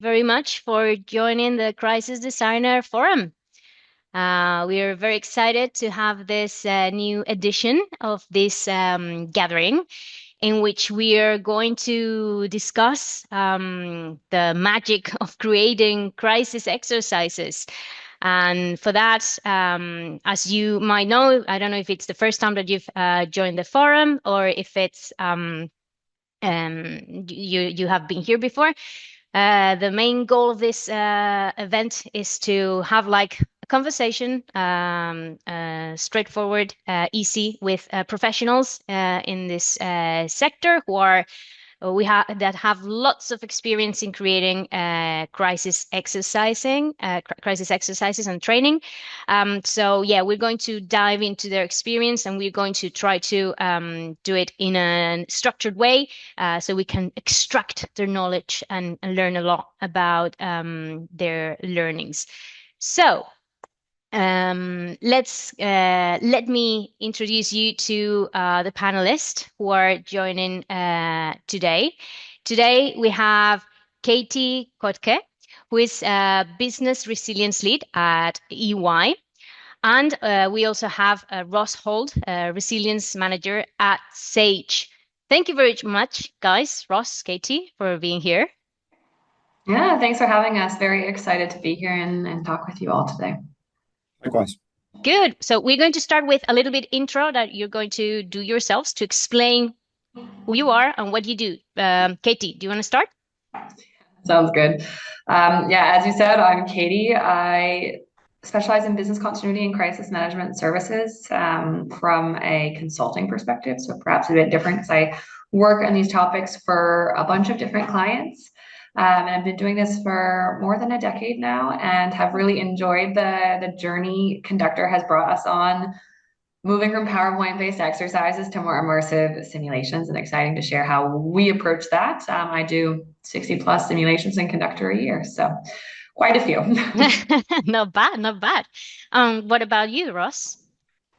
very much for joining the Crisis Designer Forum. We are very excited to have this new edition of this gathering in which we are going to discuss the magic of creating crisis exercises. And for that, as you might know, I don't know if it's the first time that you've joined the forum or if it's you have been here before. The main goal of this event is to have like a conversation, straightforward, easy with professionals in this sector who are we have that have lots of experience in creating crisis exercises and training. So yeah, we're going to dive into their experience and we're going to try to do it in a structured way, so we can extract their knowledge and learn a lot about their learnings. So let me introduce you to the panelists who are joining today. Today we have Katie Kotke, who is a business resilience lead at EY. And we also have Ross Holt, resilience manager at Sage. Thank you very much, guys, Ross, Katie, for being here. Yeah, thanks for having us. Very excited to be here and talk with you all today. Likewise. Good. So we're going to start with a little bit intro that you're going to do yourselves to explain who you are and what you do. Katie, do you want to start? Sounds good. Yeah, as you said, I'm Katie. I specialize in business continuity and crisis management services from a consulting perspective. So perhaps a bit different because I work on these topics for a bunch of different clients. And I've been doing this for more than a decade now and have really enjoyed the journey Conductor has brought us on, moving from PowerPoint-based exercises to more immersive simulations, and exciting to share how we approach that. I do 60 plus simulations in Conductor a year, so quite a few. Not bad, not bad. What about you, Ross?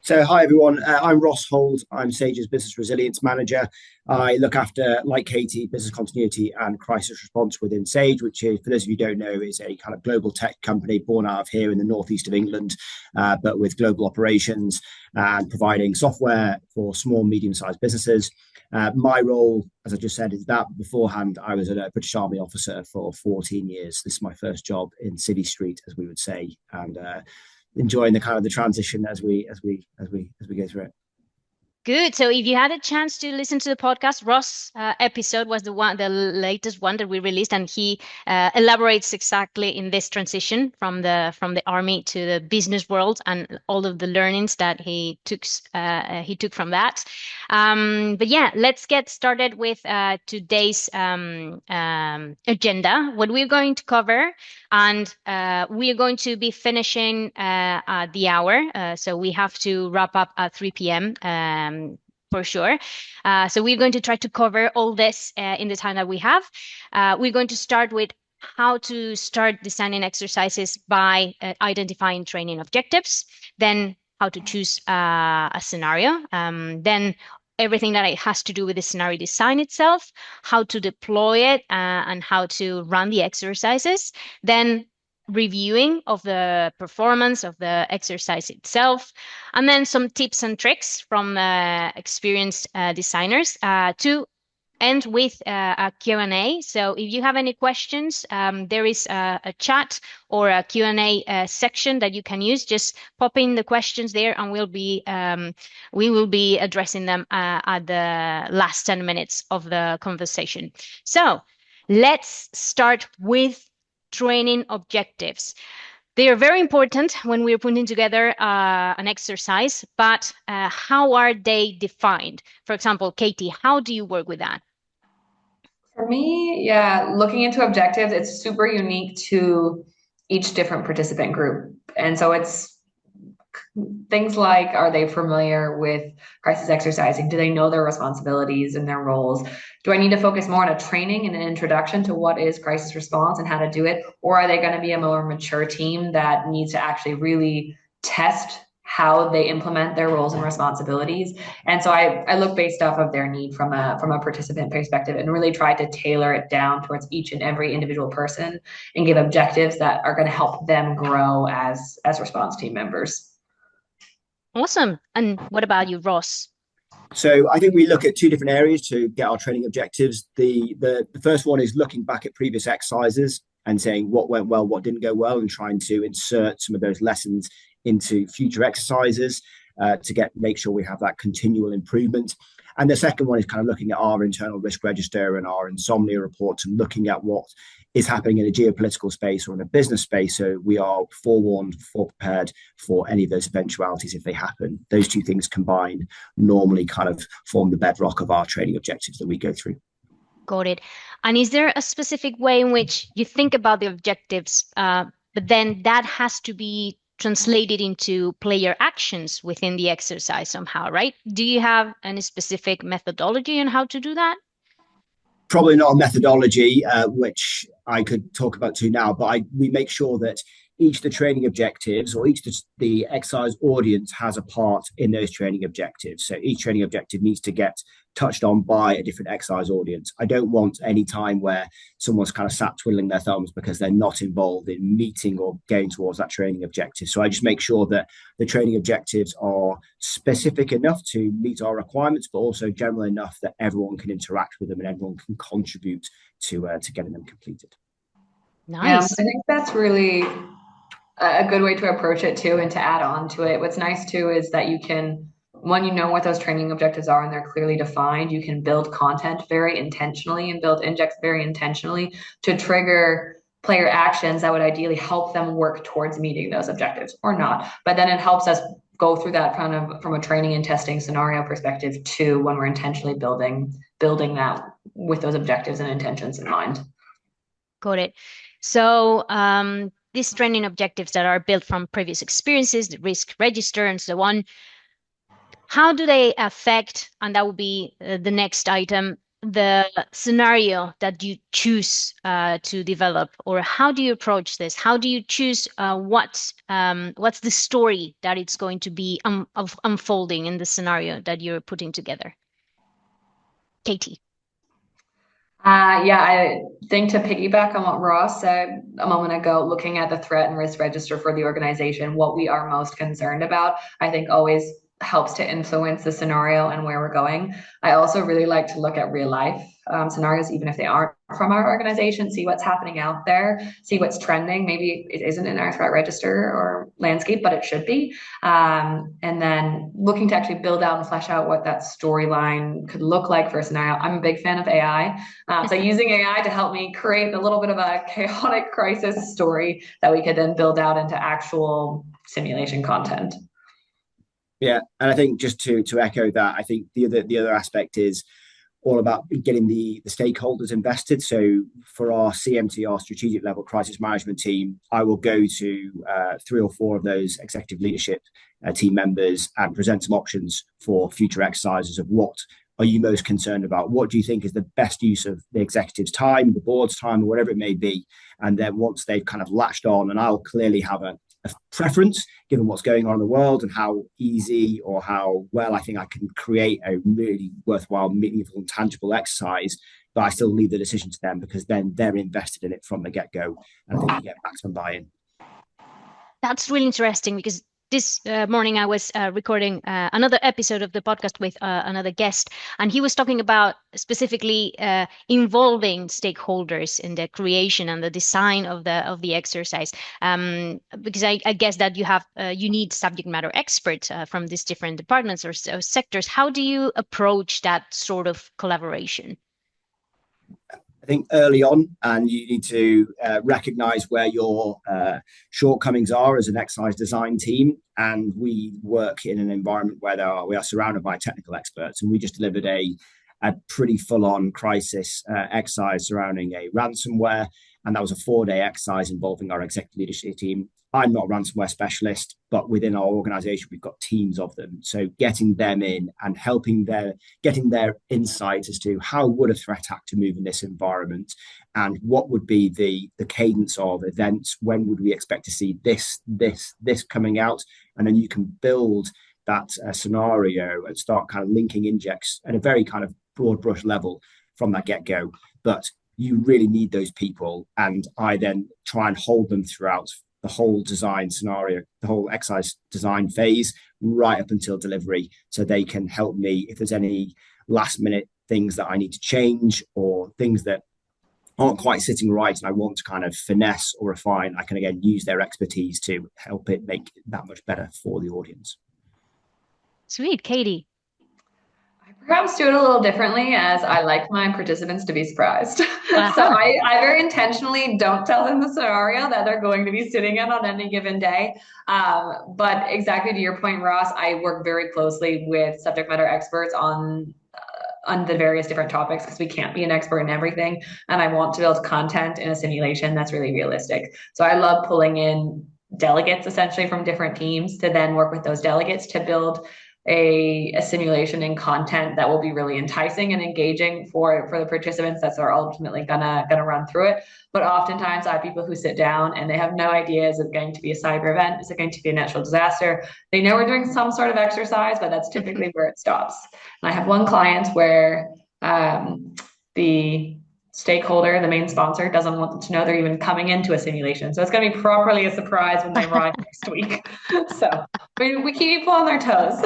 So, hi everyone. I'm Ross Hold. I'm Sage's business resilience manager. I look after, like Katie, business continuity and crisis response within Sage, which is, for those of you who don't know, is a kind of global tech company born out of here in the northeast of England, but with global operations and providing software for small, medium-sized businesses. My role, as I just said, is that beforehand I was a British Army officer for 14 years. This is my first job in City Street, as we would say, and enjoying the kind of the transition as we go through it. Good. So if you had a chance to listen to the podcast, Ross' episode was the latest one that we released, and he elaborates exactly in this transition from the army to the business world and all of the learnings that he took from that. But yeah, let's get started with today's agenda. What we're going to cover, and we are going to be finishing at the hour, so we have to wrap up at 3 p.m. For sure. So we're going to try to cover all this in the time that we have. We're going to start with how to start designing exercises by identifying training objectives, then how to choose a scenario, then everything that it has to do with the scenario design itself, how to deploy it, and how to run the exercises, then reviewing of the performance of the exercise itself, and then some tips and tricks from experienced designers to end with a Q&A. So if you have any questions, there is a chat or a Q&A section that you can use. Just pop in the questions there and we will be addressing them at the last 10 minutes of the conversation. So let's start with training objectives. They are very important when we're putting together an exercise, but how are they defined? For example, Katie, how do you work with that? For me, yeah, looking into objectives, it's super unique to each different participant group. And so it's things like, are they familiar with crisis exercising? Do they know their responsibilities and their roles? Do I need to focus more on a training and an introduction to what is crisis response and how to do it? Or are they going to be a more mature team that needs to actually really test how they implement their roles and responsibilities. And so I look based off of their need from a participant perspective and really try to tailor it down towards each and every individual person and give objectives that are going to help them grow as response team members. Awesome. And what about you, Ross? So I think we look at two different areas to get our training objectives. The first one is looking back at previous exercises and saying what went well, what didn't go well, and trying to insert some of those lessons into future exercises to make sure we have that continual improvement. And the second one is kind of looking at our internal risk register and our insomnia reports and looking at what is happening in a geopolitical space or in a business space, so we are forewarned, prepared for any of those eventualities if they happen. Those two things combined normally kind of form the bedrock of our training objectives that we go through. Got it. And is there a specific way in which you think about the objectives, but then that has to be translated into player actions within the exercise somehow, right? Do you have any specific methodology on how to do that? Probably not a methodology, which I could talk about too now, but we make sure that each of the training objectives or each of the exercise audience has a part in those training objectives. So each training objective needs to get touched on by a different exercise audience. I don't want any time where someone's kind of sat twiddling their thumbs because they're not involved in meeting or going towards that training objective. So I just make sure that the training objectives are specific enough to meet our requirements, but also general enough that everyone can interact with them and everyone can contribute to getting them completed. Nice. I think that's really a good way to approach it too, and to add on to it. What's nice too is that you can, when you know what those training objectives are and they're clearly defined, you can build content very intentionally and build index very intentionally to trigger player actions that would ideally help them work towards meeting those objectives or not. But then it helps us go through that kind of from a training and testing scenario perspective too, when we're intentionally building that with those objectives and intentions in mind. Got it. So these training objectives that are built from previous experiences, the risk register and so on, how do they affect, and that will be the next item, the scenario that you choose to develop, or how do you approach this? How do you choose what's the story that it's going to be unfolding in the scenario that you're putting together? Katie. I think to piggyback on what Ross said a moment ago, looking at the threat and risk register for the organization, what we are most concerned about, I think always helps to influence the scenario and where we're going. I also really like to look at real life scenarios, even if they aren't from our organization, see what's happening out there, see what's trending. Maybe it isn't in our threat register or landscape, but it should be. And then looking to actually build out and flesh out what that storyline could look like for a scenario. I'm a big fan of AI. So using AI to help me create a little bit of a chaotic crisis story that we could then build out into actual simulation content. Yeah, and I think just to echo that, I think the other aspect is all about getting the stakeholders invested. So for our CMT, our strategic level crisis management team, I will go to 3 or 4 of those executive leadership team members and present some options for future exercises of what are you most concerned about? What do you think is the best use of the executive's time, the board's time, or whatever it may be? And then once they've kind of latched on, and I'll clearly have a preference given what's going on in the world and how easy or how well I think I can create a really worthwhile, meaningful and tangible exercise, but I still leave the decision to them because then they're invested in it from the get-go, and I think you get maximum buy-in. That's really interesting because this morning I was recording another episode of the podcast with another guest, and he was talking about specifically involving stakeholders in the creation and the design of the exercise. Because I guess that you need subject matter experts from these different departments or sectors. How do you approach that sort of collaboration? I think early on, and you need to recognize where your shortcomings are as an exercise design team. And we work in an environment where we are surrounded by technical experts, and we just delivered a pretty full-on crisis exercise surrounding a ransomware And that was a 4-day exercise involving our executive leadership team. I'm not a ransomware specialist, but within our organization, we've got teams of them. So getting them in and getting their insight as to how would a threat actor move in this environment, and what would be the cadence of events, when would we expect to see this coming out, and then you can build that scenario and start kind of linking injects at a very kind of broad brush level from that get-go. But you really need those people, and I then try and hold them throughout the whole design scenario, the whole exercise design phase, right up until delivery, so they can help me if there's any last minute things that I need to change or things that aren't quite sitting right and I want to kind of finesse or refine. I can again use their expertise to help it make it that much better for the audience. Sweet, Katie. Perhaps do it a little differently, as I like my participants to be surprised. So I very intentionally don't tell them the scenario that they're going to be sitting in on any given day. But exactly to your point, Ross, I work very closely with subject matter experts on the various different topics, because we can't be an expert in everything. And I want to build content in a simulation that's really realistic. So I love pulling in delegates essentially from different teams to then work with those delegates to build a simulation and content that will be really enticing and engaging for the participants that are ultimately gonna run through it. But oftentimes I have people who sit down and they have no idea, is it going to be a cyber event? Is it going to be a natural disaster? They know we're doing some sort of exercise, but that's typically where it stops. And I have one client where the stakeholder, the main sponsor, doesn't want them to know they're even coming into a simulation. So it's going to be properly a surprise when they arrive next week. So we keep people on their toes.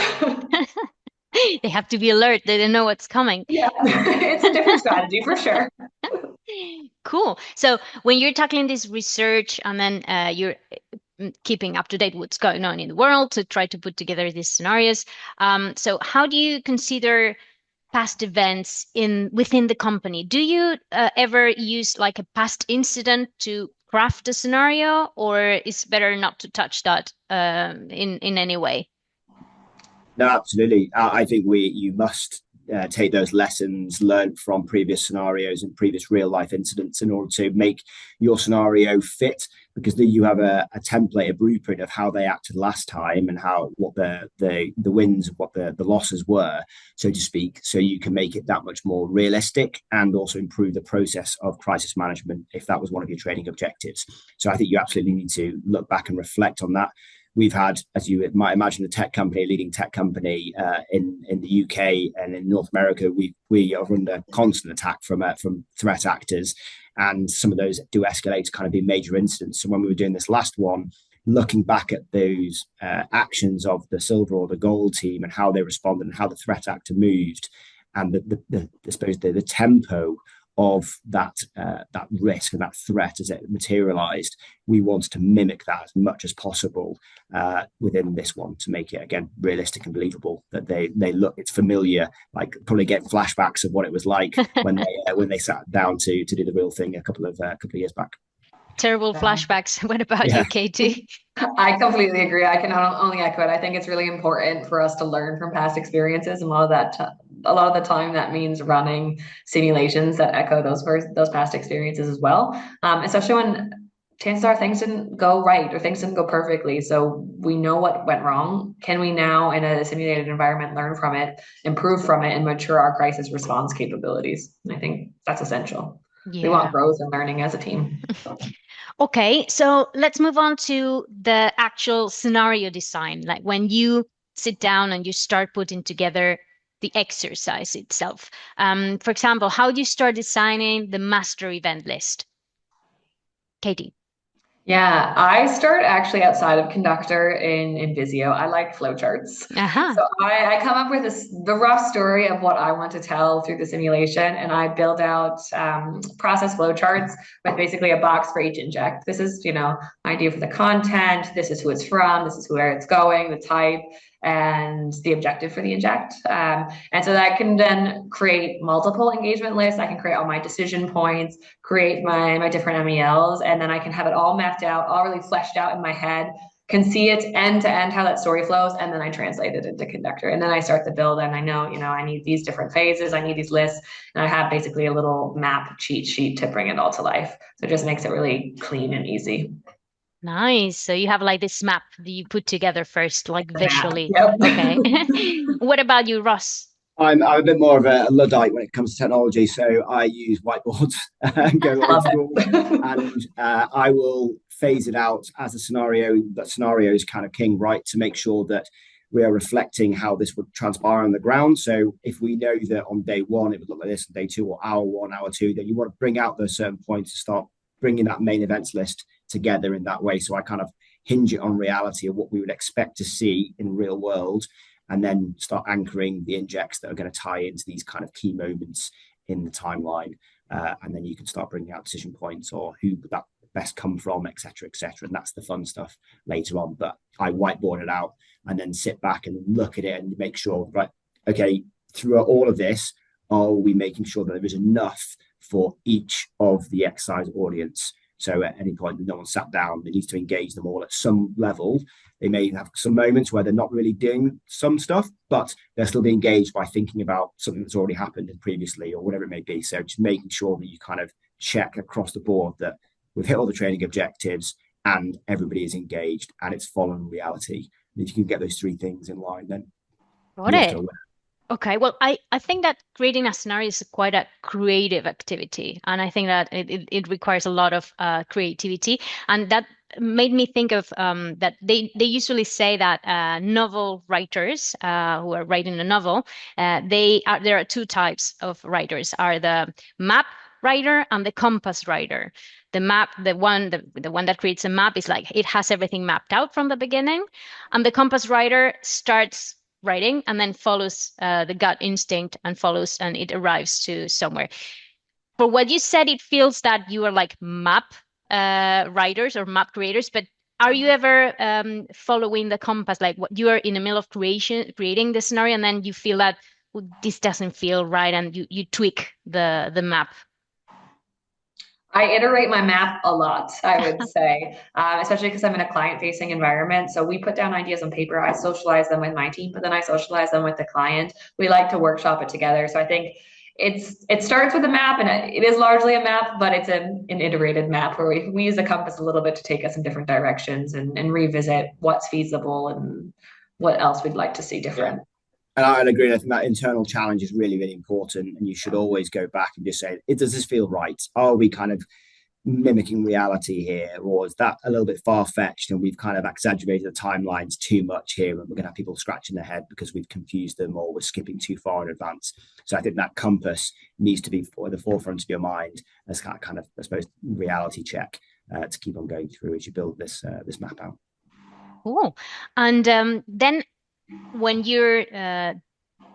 They have to be alert. They don't know what's coming. Yeah, it's a different strategy for sure. Cool. So when you're tackling this research and then you're keeping up to date what's going on in the world to try to put together these scenarios. So how do you consider past events within the company? Do you ever use like a past incident to craft a scenario, or is better not to touch that in any way? No, absolutely. I think you must take those lessons learned from previous scenarios and previous real life incidents in order to make your scenario fit, because then you have a template, a blueprint of how they acted last time and what the wins, what the losses were, so to speak. So you can make it that much more realistic and also improve the process of crisis management if that was one of your training objectives. So I think you absolutely need to look back and reflect on that. We've had, as you might imagine, a leading tech company in the UK and in North America. We are under constant attack from threat actors, and some of those do escalate to kind of be major incidents. So when we were doing this last one, looking back at those actions of the silver or the gold team and how they responded and how the threat actor moved, and I suppose the tempo of that risk and that threat as it materialized, we wanted to mimic that as much as possible within this one, to make it again realistic and believable, that they look, it's familiar, like probably getting flashbacks of what it was like when they sat down to do the real thing a couple of years back. Terrible flashbacks. What about you, Katie? I completely agree. I can only echo it. I think it's really important for us to learn from past experiences, and a lot of the time that means running simulations that echo those past experiences as well. Especially when chances are things didn't go right or things didn't go perfectly. So we know what went wrong. Can we now, in a simulated environment, learn from it, improve from it, and mature our crisis response capabilities? And I think that's essential. Yeah. We want growth and learning as a team. Okay, so let's move on to the actual scenario design, like when you sit down and you start putting together the exercise itself. For example, how do you start designing the master event list? Katie. Yeah, I start actually outside of Conductor in Visio. I like flowcharts. So I come up with the rough story of what I want to tell through the simulation, and I build out process flowcharts with basically a box for each inject. This is, idea for the content. This is who it's from. This is where it's going, the type, and the objective for the inject. And so that can then create multiple engagement lists. I can create all my decision points, create my different MELs, and then I can have it all mapped out, all really fleshed out in my head, can see it end to end, how that story flows, and then I translate it into Conductor. And then I start to build, and I know, I need these different phases, I need these lists, and I have basically a little map cheat sheet to bring it all to life. So it just makes it really clean and easy. Nice. So you have like this map that you put together first, like The map. visually. Yep. Okay. What about you, Ross? I'm a bit more of a Luddite when it comes to technology, so I use whiteboards and go old Love school, it. and I will phase it out as a scenario. That scenario is kind of king, right? To make sure that we are reflecting how this would transpire on the ground. So if we know that on day one it would look like this, on day two, or hour one, hour two, then you want to bring out those certain points to start bringing that main events list together in that way. So I kind of hinge it on reality of what we would expect to see in real world, and then start anchoring the injects that are going to tie into these kind of key moments in the timeline. And then you can start bringing out decision points or who would that best come from, et cetera, et cetera. And that's the fun stuff later on. But I whiteboard it out and then sit back and look at it and make sure, right, okay, throughout all of this, are we making sure that there is enough for each of the exercise audience? So at any point, no one sat down, they need to engage them all at some level. They may have some moments where they're not really doing some stuff, but they're still being engaged by thinking about something that's already happened previously or whatever it may be. So just making sure that you kind of check across the board that we've hit all the training objectives and everybody is engaged and it's following reality. And if you can get those three things in line, then Got you're off to it. a win. Okay, well, I think that creating a scenario is quite a creative activity, and I think that it requires a lot of creativity, and that made me think of that they usually say that novel writers who are writing a novel, there are two types of writers, are the map writer and the compass writer. The map, the one that creates a map is like it has everything mapped out from the beginning, and the compass writer starts writing and then follows the gut instinct and follows and it arrives to somewhere. For what you said, it feels that you are like map writers or map creators, but are you ever following the compass, like what you are in the middle of creating the scenario and then you feel that, "Oh, this doesn't feel right," and you tweak the map? I iterate my map a lot, I would say, especially because I'm in a client-facing environment. So we put down ideas on paper. I socialize them with my team, but then I socialize them with the client. We like to workshop it together. So I think it starts with a map, and it is largely a map, but it's an iterated map where we use the compass a little bit to take us in different directions and revisit what's feasible and what else we'd like to see different. And I agree. I think that internal challenge is really, really important. And you should always go back and just say, does this feel right? Are we kind of mimicking reality here? Or is that a little bit far fetched and we've kind of exaggerated the timelines too much here? And we're going to have people scratching their head because we've confused them or we're skipping too far in advance. So I think that compass needs to be at the forefront of your mind as kind of I suppose, reality check to keep on going through as you build this map out. Cool. And then when you're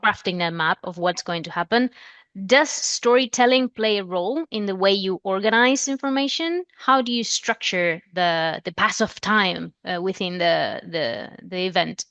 crafting the map of what's going to happen, does storytelling play a role in the way you organize information? How do you structure the pass of time within the event?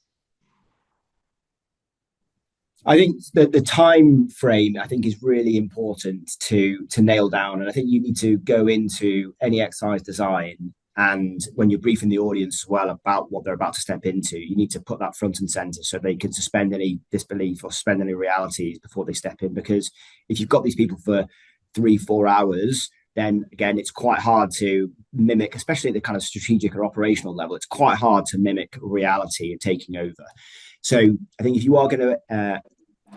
I think the time frame I think is really important to nail down, and I think you need to go into any exercise design. And when you're briefing the audience as well about what they're about to step into, you need to put that front and center so they can suspend any disbelief or suspend any realities before they step in. Because if you've got these people for 3-4 hours, then again, it's quite hard to mimic, especially at the kind of strategic or operational level. It's quite hard to mimic reality and taking over. So I think if you are going to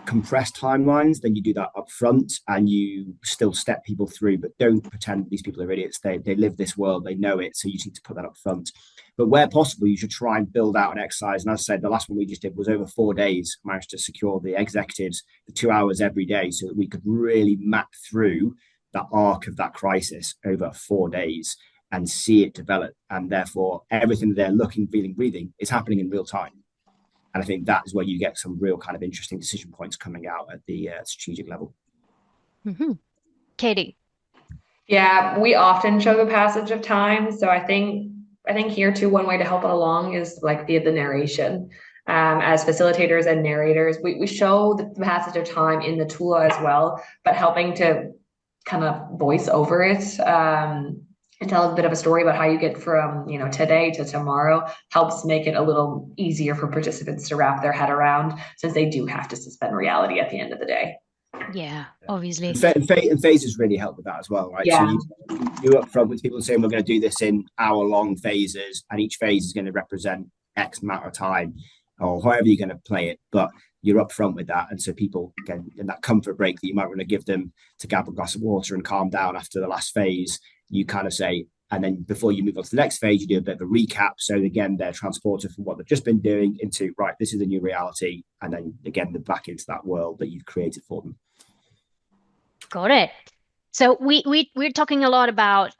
compressed timelines, then you do that up front and you still step people through, but don't pretend these people are idiots. They live this world, they know it. So you need to put that up front. But where possible, you should try and build out an exercise. And as I said, the last one we just did was over 4 days. I managed to secure the executives for 2 hours every day so that we could really map through the arc of that crisis over 4 days and see it develop. And therefore, everything they're looking, feeling, breathing is happening in real time. And I think that is where you get some real kind of interesting decision points coming out at the strategic level. Mm-hmm. Katie. Yeah, we often show the passage of time. So I think here too, one way to help it along is like the narration. As facilitators and narrators, we show the passage of time in the tool as well, but helping to kind of voice over it and tell a bit of a story about how you get from, today to tomorrow helps make it a little easier for participants to wrap their head around, since they do have to suspend reality at the end of the day. Yeah, obviously. And phases really help with that as well, right? So Yeah. you're up front with people saying we're going to do this in hour-long phases, and each phase is going to represent X amount of time, or however you're going to play it. But you're up front with that, and so people can, in that comfort break that you might want to give them to grab a glass of water and calm down after the last phase, you kind of say, and then before you move on to the next phase, you do a bit of a recap. So again, they're transported from what they've just been doing into, right, this is the new reality, and then again, they're back into that world that you've created for them. Got it. So we're talking a lot about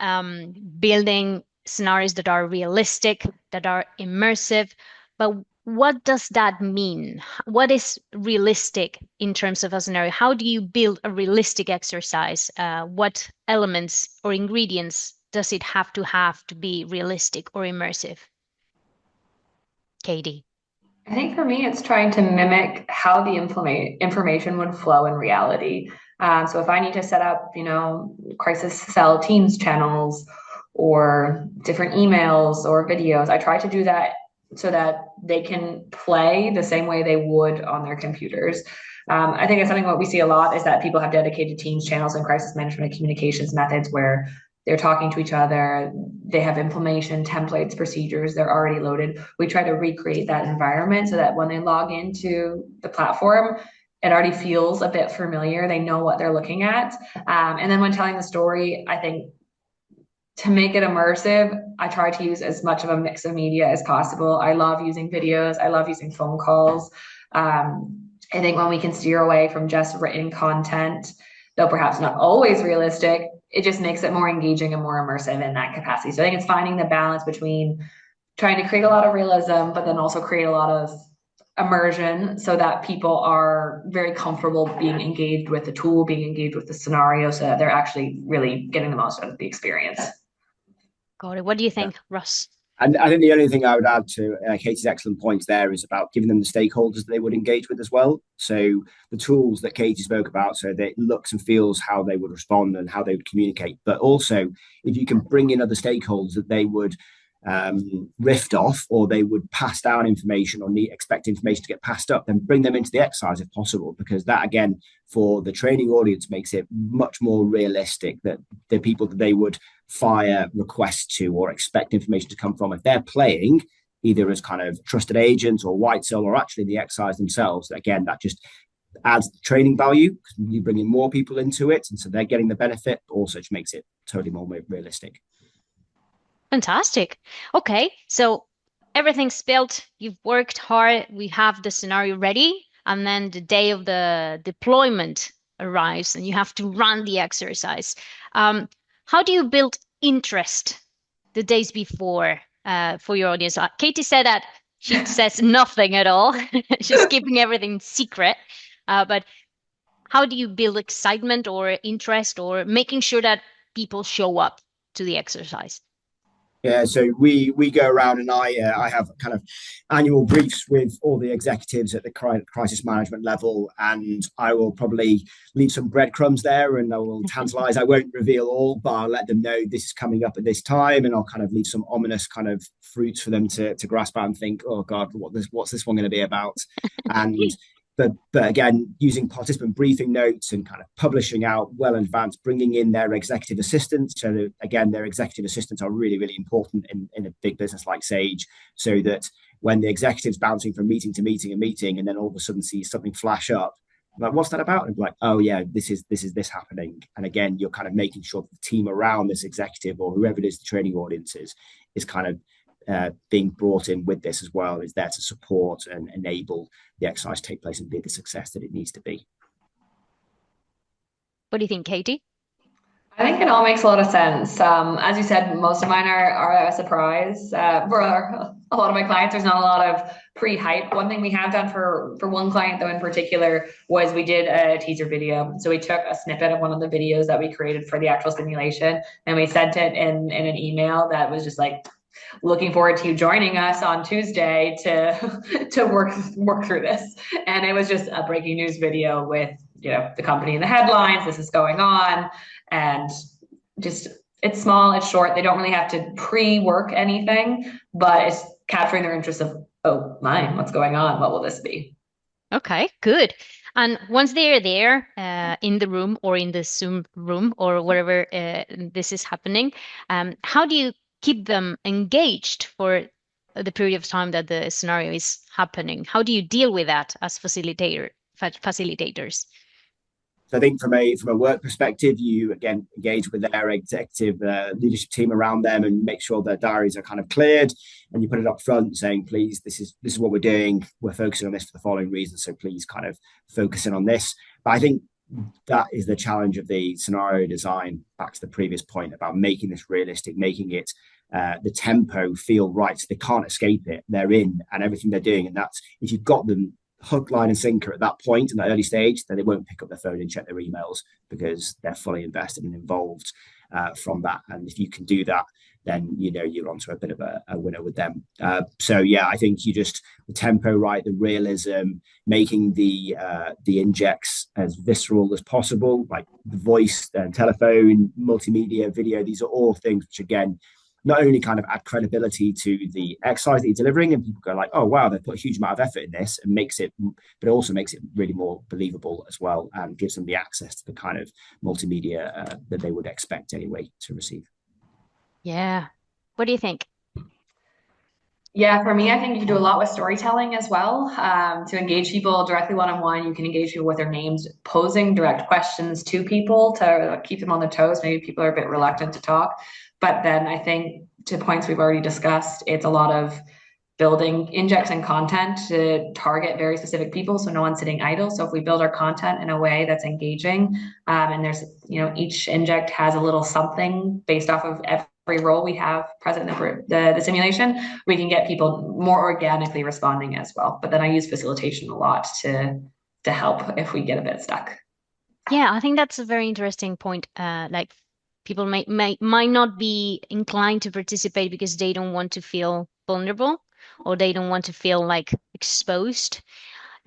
building scenarios that are realistic, that are immersive, but what does that mean? What is realistic in terms of a scenario? How do you build a realistic exercise? What elements or ingredients does it have to be realistic or immersive? Katie. I think for me, it's trying to mimic how the information would flow in reality. So if I need to set up, crisis cell Teams channels or different emails or videos, I try to do that so that they can play the same way they would on their computers. I think it's something what we see a lot is that people have dedicated Teams channels and crisis management communications methods where they're talking to each other, they have implementation templates, procedures, they're already loaded. We try to recreate that environment so that when they log into the platform, it already feels a bit familiar. They know what they're looking at. And then when telling the story, I think to make it immersive, I try to use as much of a mix of media as possible. I love using videos. I love using phone calls. I think when we can steer away from just written content, though perhaps not always realistic, it just makes it more engaging and more immersive in that capacity. So I think it's finding the balance between trying to create a lot of realism, but then also create a lot of immersion so that people are very comfortable being engaged with the tool, being engaged with the scenario, so that they're actually really getting the most out of the experience. Got it. What do you think, Ross? And I think the only thing I would add to Katie's excellent points there is about giving them the stakeholders that they would engage with as well. So the tools that Katie spoke about, so that it looks and feels how they would respond and how they would communicate. But also, if you can bring in other stakeholders that they would rift off, or they would pass down information or expect information to get passed up, then bring them into the exercise if possible, because that again for the training audience makes it much more realistic that the people that they would fire requests to or expect information to come from, if they're playing either as kind of trusted agents or white cell or actually the exercise themselves, again that just adds training value because you bring in more people into it, and so they're getting the benefit, but also just makes it totally more realistic. Fantastic. Okay, so everything's built. You've worked hard. We have the scenario ready. And then the day of the deployment arrives and you have to run the exercise. How do you build interest the days before for your audience? Katie said that she says nothing at all. She's keeping everything secret. But how do you build excitement or interest or making sure that people show up to the exercise? Yeah, so we go around and I have kind of annual briefs with all the executives at the crisis management level, and I will probably leave some breadcrumbs there, and I will tantalize. I won't reveal all, but I'll let them know this is coming up at this time, and I'll kind of leave some ominous kind of fruits for them to grasp at and think, oh God, what's this one going to be about? And but again, using participant briefing notes and kind of publishing out well in advance, bringing in their executive assistants. So that, again, their executive assistants are really, really important in a big business like Sage, so that when the executive's bouncing from meeting to meeting and meeting, and then all of a sudden sees something flash up, like, what's that about? And like, oh yeah, this is happening. And again, you're kind of making sure the team around this executive or whoever it is the training audience is kind of being brought in with this as well, is there to support and enable the exercise to take place and be the success that it needs to be. What do you think, Katie? I think it all makes a lot of sense. As you said, most of mine are a surprise. For a lot of my clients, there's not a lot of pre-hype. One thing we have done for one client, though, in particular, was we did a teaser video. So we took a snippet of one of the videos that we created for the actual simulation, and we sent it in an email that was just like, looking forward to you joining us on Tuesday to work through this. And it was just a breaking news video with the company in the headlines, this is going on, and just it's small, it's short. They don't really have to pre-work anything, but it's capturing their interest of, oh, mine, what's going on? What will this be? Okay, good. And once they are there in the room or in the Zoom room or wherever this is happening, how do you keep them engaged for the period of time that the scenario is happening? How do you deal with that as facilitators? So I think from a work perspective, you again engage with their executive leadership team around them and make sure their diaries are kind of cleared, and you put it up front saying, please, this is what we're doing. We're focusing on this for the following reasons. So please kind of focus in on this. But I think that is the challenge of the scenario design. Back to the previous point about making this realistic, making it the tempo feel right. So they can't escape it. They're in and everything they're doing. And that's if you've got them hook, line, and sinker at that point in that early stage, then they won't pick up their phone and check their emails because they're fully invested and involved from that. And if you can do that, then you know you're onto a bit of a winner with them. So yeah, I think you just the tempo right, the realism, making the injects as visceral as possible, like the voice and telephone, multimedia, video. These are all things which again not only kind of add credibility to the exercise that you're delivering, and people go like, oh wow, they put a huge amount of effort in this, and makes it, but it also makes it really more believable as well, and gives them the access to the kind of multimedia that they would expect anyway to receive. Yeah. What do you think? Yeah, for me, I think you can do a lot with storytelling as well. To engage people directly one-on-one, you can engage people with their names, posing direct questions to people to keep them on their toes. Maybe people are a bit reluctant to talk. But then I think to points we've already discussed, it's a lot of building injects and content to target very specific people so no one's sitting idle. So if we build our content in a way that's engaging, and there's, each inject has a little something based off of every role we have present in the simulation, we can get people more organically responding as well. But then I use facilitation a lot to help if we get a bit stuck. Yeah, I think that's a very interesting point. Like people might not be inclined to participate because they don't want to feel vulnerable or they don't want to feel like exposed.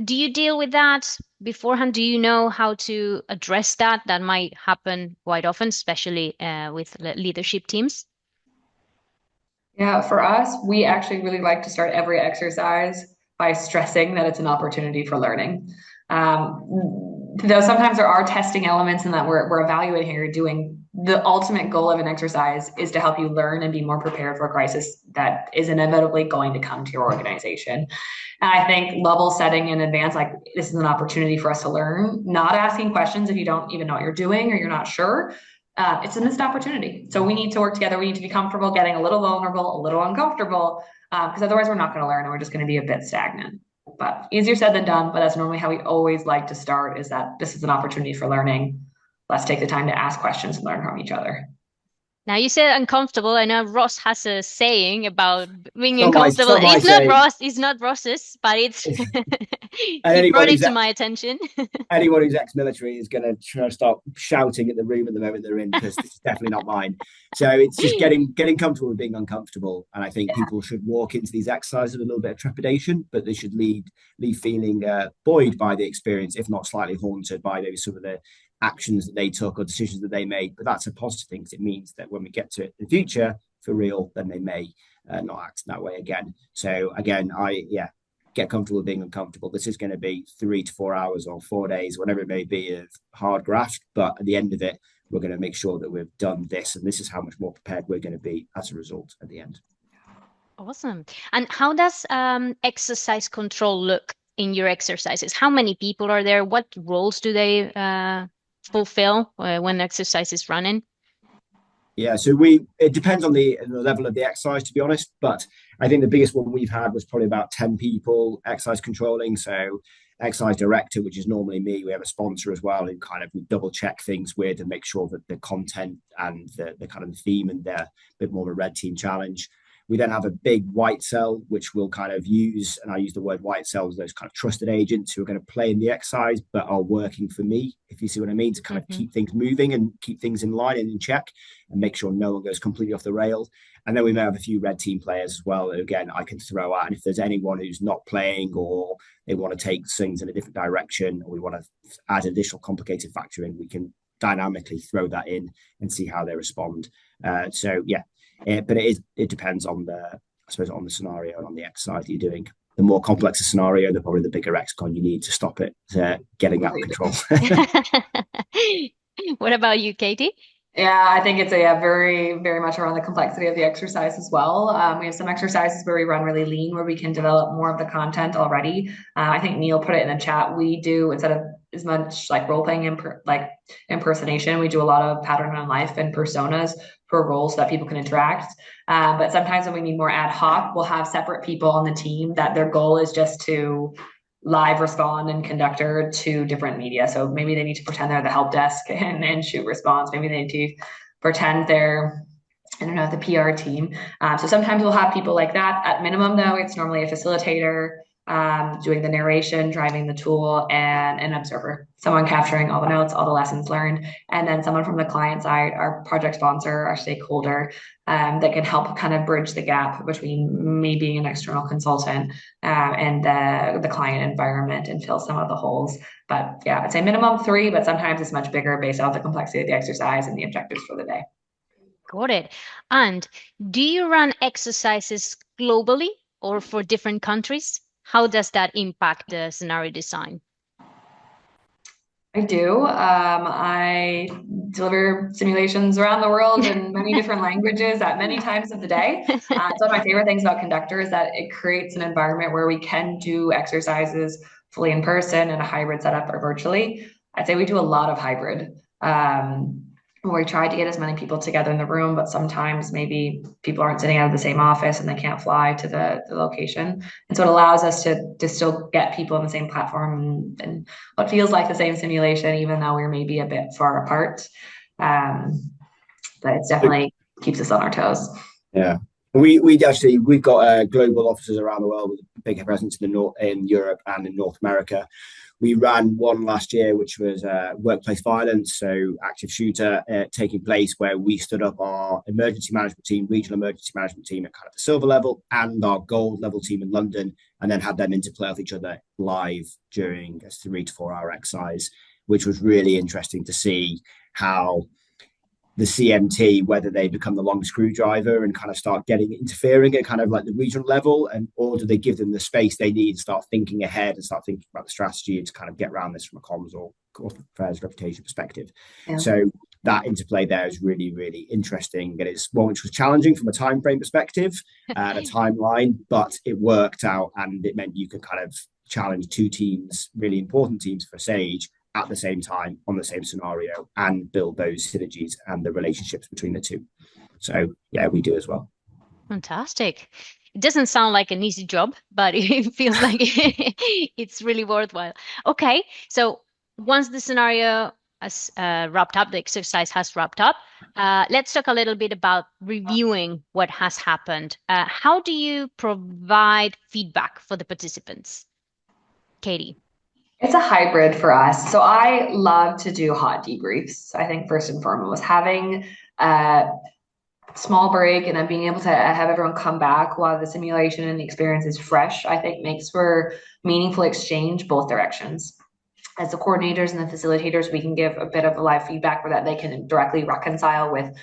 Do you deal with that beforehand? Do you know how to address that? That might happen quite often, especially with leadership teams. Yeah, for us, we actually really like to start every exercise by stressing that it's an opportunity for learning. Though sometimes there are testing elements in that we're evaluating how you're doing, the ultimate goal of an exercise is to help you learn and be more prepared for a crisis that is inevitably going to come to your organization. And I think level setting in advance, like this is an opportunity for us to learn, not asking questions if you don't even know what you're doing or you're not sure. It's a missed opportunity. So we need to work together. We need to be comfortable getting a little vulnerable, a little uncomfortable, because otherwise we're not going to learn and we're just going to be a bit stagnant. But easier said than done. But that's normally how we always like to start, is that this is an opportunity for learning. Let's take the time to ask questions and learn from each other. Now you said uncomfortable. I know Ross has a saying about being It's uncomfortable. not my saying. It's not Ross's, but it's And he brought it to my attention. anyone who's ex-military is going to try to start shouting at the room at the moment they're in, because this is definitely not mine. So it's just getting comfortable with being uncomfortable, and I think people should walk into these exercises with a little bit of trepidation, but they should leave feeling buoyed by the experience, if not slightly haunted by maybe some of the actions that they took or decisions that they made. But that's a positive thing, because it means that when we get to it in the future for real, then they may not act that way again. So again, get comfortable with being uncomfortable. This is going to be 3 to 4 hours or 4 days, whatever it may be, of hard graft. But at the end of it, we're going to make sure that we've done this, and this is how much more prepared we're going to be as a result at the end. Awesome. And how does exercise control look in your exercises? How many people are there? What roles do they fulfill when exercise is running? Yeah, so it depends on the level of the exercise, to be honest. But I think the biggest one we've had was probably about 10 people exercise controlling. So exercise director, which is normally me. We have a sponsor as well who kind of double check things with and make sure that the content and the kind of the theme, and they're a bit more of a red team challenge. We then have a big white cell, which we'll kind of use, and I use the word white cell as those kind of trusted agents who are going to play in the exercise, but are working for me, if you see what I mean, to kind of keep things moving and keep things in line and in check and make sure no one goes completely off the rail. And then we may have a few red team players as well, who, again, I can throw out. And if there's anyone who's not playing, or they want to take things in a different direction, or we want to add an additional complicated factor in, we can dynamically throw that in and see how they respond. So yeah, but it depends on I suppose on the scenario and on the exercise that you're doing. The more complex the scenario, the probably the bigger excon you need to stop it getting out of control. What about you, Katie? Yeah, I think it's very, very much around the complexity of the exercise as well. We have some exercises where we run really lean, where we can develop more of the content already. I think Neil put it in the chat. We do, instead of as much like role playing like impersonation, we do a lot of pattern on life and personas for roles so that people can interact. But sometimes when we need more ad hoc, we'll have separate people on the team that their goal is just to live respond and conductor to different media. So maybe they need to pretend they're the help desk and shoot response. Maybe they need to pretend they're, I don't know, the PR team. So sometimes we'll have people like that. At minimum, though, it's normally a facilitator doing the narration, driving the tool, and an observer, someone capturing all the notes, all the lessons learned, and then someone from the client side, our project sponsor, our stakeholder, that can help kind of bridge the gap between me being an external consultant and the client environment and fill some of the holes. But yeah, I'd say minimum 3, but sometimes it's much bigger based on the complexity of the exercise and the objectives for the day. Got it. And do you run exercises globally or for different countries? How does that impact the scenario design? I do. I deliver simulations around the world in many different languages at many times of the day. It's one of my favorite things about Conductor is that it creates an environment where we can do exercises fully in person and a hybrid setup or virtually. I'd say we do a lot of hybrid. We try to get as many people together in the room, but sometimes maybe people aren't sitting out of the same office and they can't fly to the location. And so it allows us to still get people on the same platform and what feels like the same simulation, even though we're maybe a bit far apart. But it's definitely keeps us on our toes. Yeah. We've got global offices around the world with a big presence in Europe and in North America. We ran one last year, which was workplace violence, so active shooter taking place, where we stood up our emergency management team, regional emergency management team at kind of the silver level, and our gold level team in London, and then had them interplay with each other live during a 3 to 4 hour exercise, which was really interesting to see how the CMT, whether they become the long screwdriver and kind of start interfering at kind of like the regional level, or do they give them the space they need, start thinking ahead and start thinking about the strategy to kind of get around this from a comms or affairs reputation perspective. Yeah. So that interplay there is really, really interesting. It is one which was challenging from a time frame perspective and a timeline, but it worked out, and it meant you could kind of challenge 2 teams, really important teams for Sage, at the same time on the same scenario, and build those synergies and the relationships between the two. So yeah, we do as well. Fantastic. It doesn't sound like an easy job, but it feels like it's really worthwhile. Okay, so once the scenario has wrapped up, the exercise has wrapped up, let's talk a little bit about reviewing what has happened. How do you provide feedback for the participants? Katie. It's a hybrid for us. So I love to do hot debriefs. I think first and foremost, having a small break and then being able to have everyone come back while the simulation and the experience is fresh, I think makes for meaningful exchange both directions. As the coordinators and the facilitators, we can give a bit of a live feedback for that they can directly reconcile with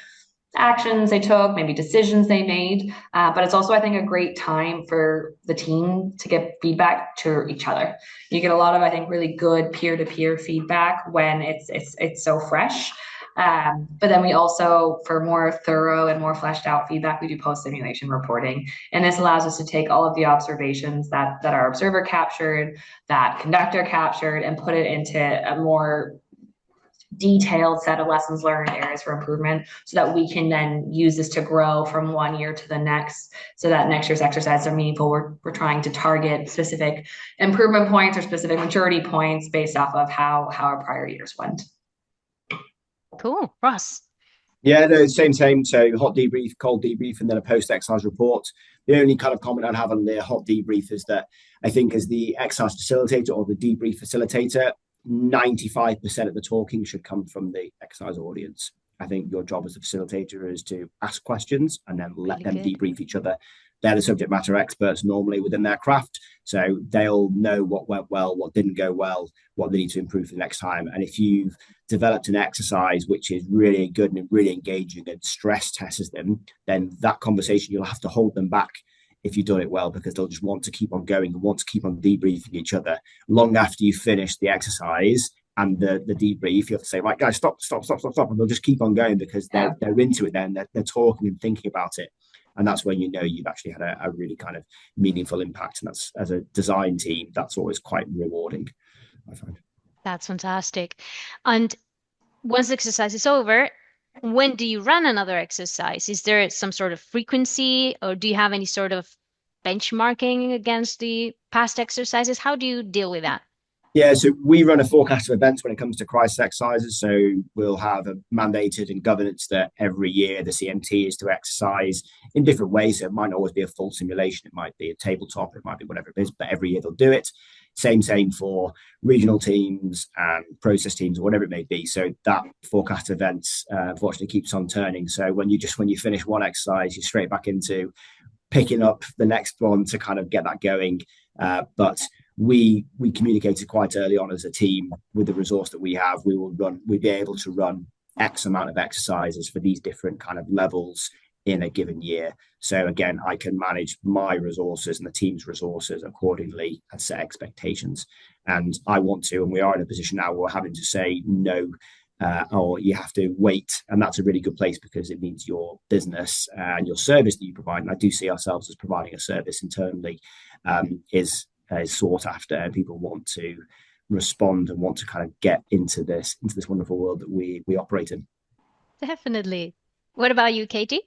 actions they took, maybe decisions they made. But it's also, I think, a great time for the team to get feedback to each other. You get a lot of, I think, really good peer-to-peer feedback when it's so fresh. But then we also, for more thorough and more fleshed out feedback, we do post-simulation reporting. And this allows us to take all of the observations that our observer captured, that conductor captured, and put it into a more detailed set of lessons learned, areas for improvement, so that we can then use this to grow from one year to the next, so that next year's exercises are meaningful. We're trying to target specific improvement points or specific maturity points based off of how our prior years went. Cool. Ross? Yeah, no, same. So hot debrief, cold debrief, and then a post-exercise report. The only kind of comment I'd have on the hot debrief is that I think as the exercise facilitator or the debrief facilitator, 95% of the talking should come from the exercise audience. I think your job as a facilitator is to ask questions and then let them debrief each other. they're the subject matter experts normally within their craft. So they'll know what went well, what didn't go well, what they need to improve for the next time. And if you've developed an exercise which is really good and really engaging and stress tests them, then that conversation you'll have to hold them back if you've done it well, because they'll just want to keep on going and want to keep on debriefing each other long after you finish the exercise and the debrief. You have to say, right, guys, stop, and they'll just keep on going because they're into it. Then they're talking and thinking about it, and that's when you know you've actually had a really kind of meaningful impact. And that's, as a design team, that's always quite rewarding, I find. That's fantastic. And once the exercise is over, when do you run another exercise? Is there some sort of frequency, or do you have any sort of benchmarking against the past exercises? How do you deal with that? Yeah, so we run a forecast of events when it comes to crisis exercises. So we'll have a mandated and governance that every year the CMT is to exercise in different ways. So it might not always be a full simulation, it might be a tabletop, it might be whatever it is, but every year they'll do it. Same for regional teams and process teams, or whatever it may be. So that forecast events unfortunately keeps on turning. So when you finish one exercise, you're straight back into picking up the next one to kind of get that going. But we communicated quite early on as a team with the resource that we have. We'd be able to run X amount of exercises for these different kind of levels in a given year. So again, I can manage my resources and the team's resources accordingly and set expectations. And I want to, and we are in a position now where we're having to say no, or you have to wait. And that's a really good place, because it means your business and your service that you provide, and I do see ourselves as providing a service internally, is sought after, and people want to respond and want to kind of get into this wonderful world that we operate in. Definitely. What about you, Katie?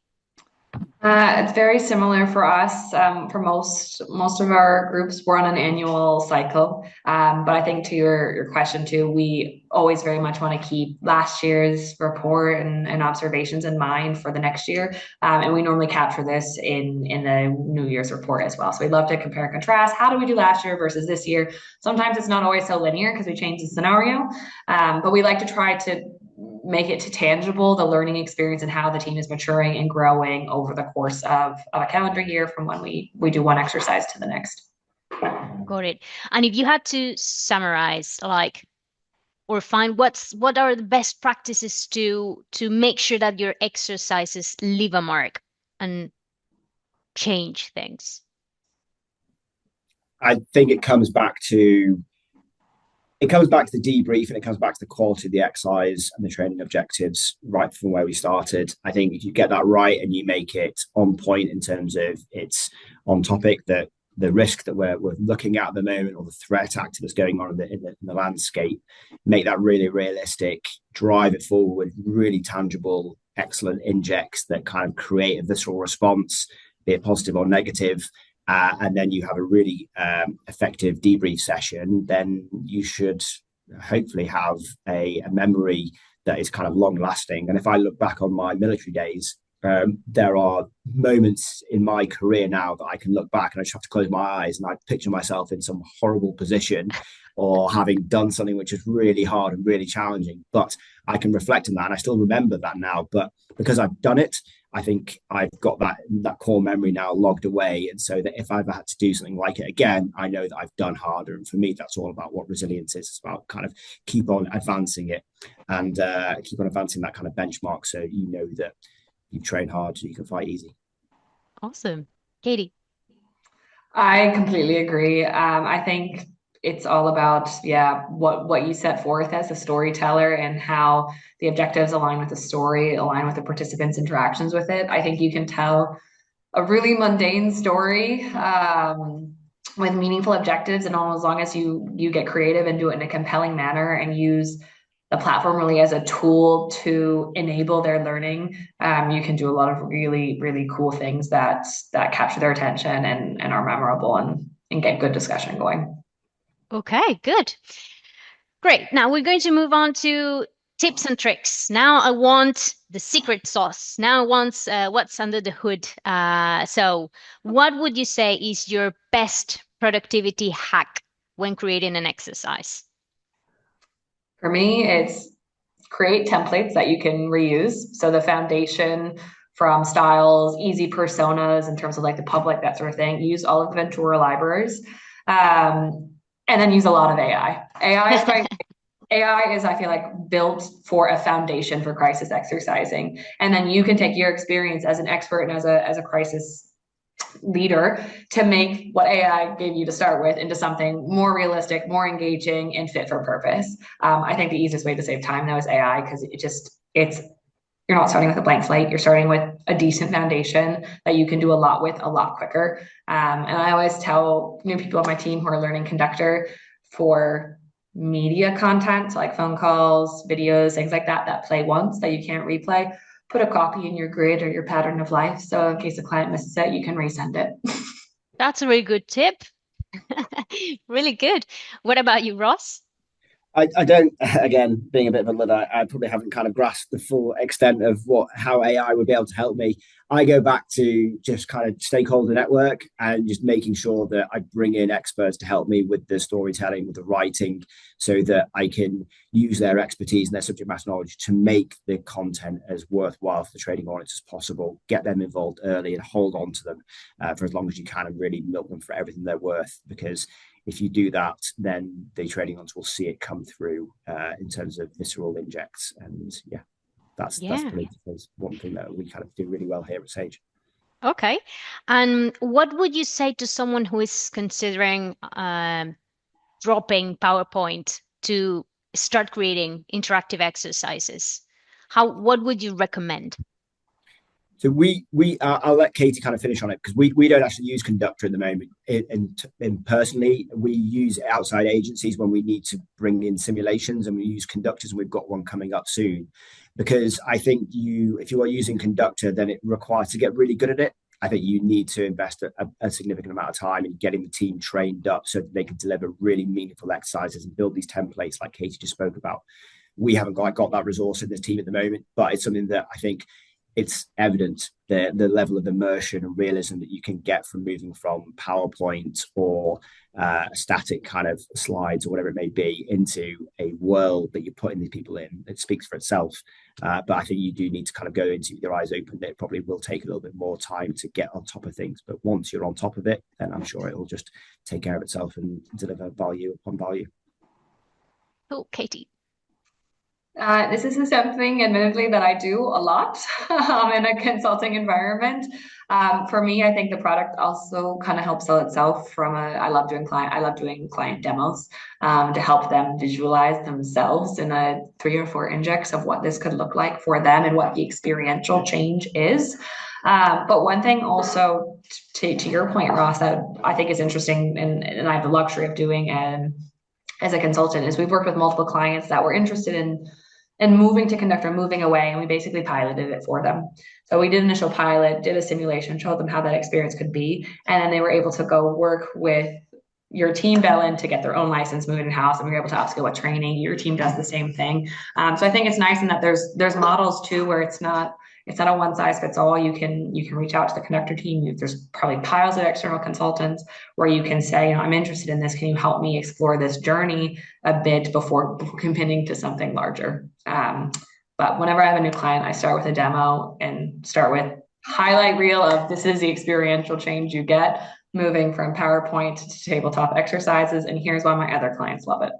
It's very similar for us. For most of our groups, we're on an annual cycle. But I think to your question too, we always very much want to keep last year's report and observations in mind for the next year. And we normally capture this in the New Year's report as well. So we love to compare and contrast. How do we do last year versus this year? Sometimes it's not always so linear because we change the scenario. But we like to try to make it to tangible, the learning experience and how the team is maturing and growing over the course of a calendar year from when we do one exercise to the next. Got it. And if you had to summarize, or find what are the best practices to make sure that your exercises leave a mark and change things? I think it comes back to the debrief, and it comes back to the quality of the exercise and the training objectives right from where we started. I think if you get that right and you make it on point in terms of it's on topic, that the risk that we're looking at the moment, or the threat actor that's going on in the landscape, make that really realistic, drive it forward with really tangible, excellent injects that kind of create a visceral response, be it positive or negative. And then you have a really effective debrief session, then you should hopefully have a memory that is kind of long lasting. And if I look back on my military days, there are moments in my career now that I can look back and I just have to close my eyes and I picture myself in some horrible position, or having done something which is really hard and really challenging. But I can reflect on that and I still remember that now. But because I've done it, I think I've got that core memory now logged away. And so that if I've had to do something like it again, I know that I've done harder. And for me, that's all about what resilience is. It's about kind of keep on advancing it and keep on advancing that kind of benchmark. So you know that you train hard so you can fight easy. Awesome. Katie? I completely agree. I think it's all about, what you set forth as a storyteller and how the objectives align with the story, align with the participants' interactions with it. I think you can tell a really mundane story with meaningful objectives, and all as long as you get creative and do it in a compelling manner and use the platform really as a tool to enable their learning, you can do a lot of really, really cool things that capture their attention and are memorable and get good discussion going. Okay, good. Great. Now we're going to move on to tips and tricks. Now I want the secret sauce. Now I want what's under the hood. So what would you say is your best productivity hack when creating an exercise? For me, it's create templates that you can reuse. So the foundation from styles, easy personas in terms of like the public, that sort of thing. Use all of the Ventura libraries, and then use a lot of AI. AI is, I feel like, built for a foundation for crisis exercising. And then you can take your experience as an expert and as a crisis leader to make what AI gave you to start with into something more realistic, more engaging, and fit for purpose. I think the easiest way to save time though is AI, because it's you're not starting with a blank slate. You're starting with a decent foundation that you can do a lot with a lot quicker. And I always tell new people on my team who are learning conductor, for media content, so like phone calls, videos, things like that, that play once that you can't replay, put a copy in your grid or your pattern of life. So in case a client misses it, you can resend it. That's a really good tip. Really good. What about you, Ross? I don't, again, being a bit of a Luddite, I probably haven't kind of grasped the full extent of how AI would be able to help me. I go back to just kind of stakeholder network and just making sure that I bring in experts to help me with the storytelling, with the writing, so that I can use their expertise and their subject matter knowledge to make the content as worthwhile for the trading audience as possible, get them involved early and hold on to them for as long as you can, and really milk them for everything they're worth. Because if you do that, then the trading ons will see it come through in terms of visceral injects. And yeah, that's probably one thing that we kind of do really well here at Sage. Okay. And what would you say to someone who is considering dropping PowerPoint to start creating interactive exercises? What would you recommend? So I'll let Katie kind of finish on it, because we don't actually use Conductor at the moment. And personally, we use outside agencies when we need to bring in simulations, and we use conductors, and we've got one coming up soon. Because I think if you are using Conductor, then it requires to get really good at it. I think you need to invest a significant amount of time in getting the team trained up so that they can deliver really meaningful exercises and build these templates like Katie just spoke about. We haven't got that resource in this team at the moment, but it's something that I think it's evident the level of immersion and realism that you can get from moving from PowerPoint or static kind of slides or whatever it may be into a world that you're putting these people in. It speaks for itself. But I think you do need to kind of go into with your eyes open. It probably will take a little bit more time to get on top of things. But once you're on top of it, then I'm sure it will just take care of itself and deliver value upon value. Cool, Katie. This is something, admittedly, that I do a lot in a consulting environment. For me, I think the product also kind of helps sell itself I love doing client demos to help them visualize themselves in a 3 or 4 index of what this could look like for them and what the experiential change is. But one thing also to your point, Ross, that I think is interesting, and I have the luxury of doing as a consultant, is we've worked with multiple clients that were interested in moving to Conductor, moving away, and we basically piloted it for them. So we did initial pilot, did a simulation, showed them how that experience could be, and then they were able to go work with your team Bellin to get their own license, move in-house, and we were able to upskill with training. Your team does the same thing. So I think it's nice in that there's models too where it's not a one size fits all. You can reach out to the Conductor team. There's probably piles of external consultants where you can say, I'm interested in this. Can you help me explore this journey a bit before committing to something larger? But whenever I have a new client, I start with a demo and start with highlight reel of this is the experiential change you get moving from PowerPoint to tabletop exercises. And here's why my other clients love it.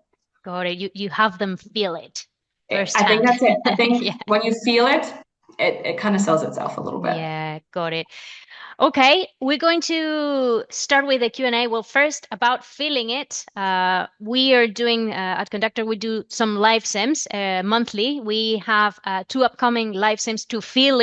Got it. You have them feel it firsthand. I think that's it. I think yeah. When you feel it, it kind of sells itself a little bit. Yeah, got it. Okay, we're going to start with the Q&A. Well, first, about feeling it. We are doing, at Conductor, we do some live sims monthly. We have 2 upcoming live sims to feel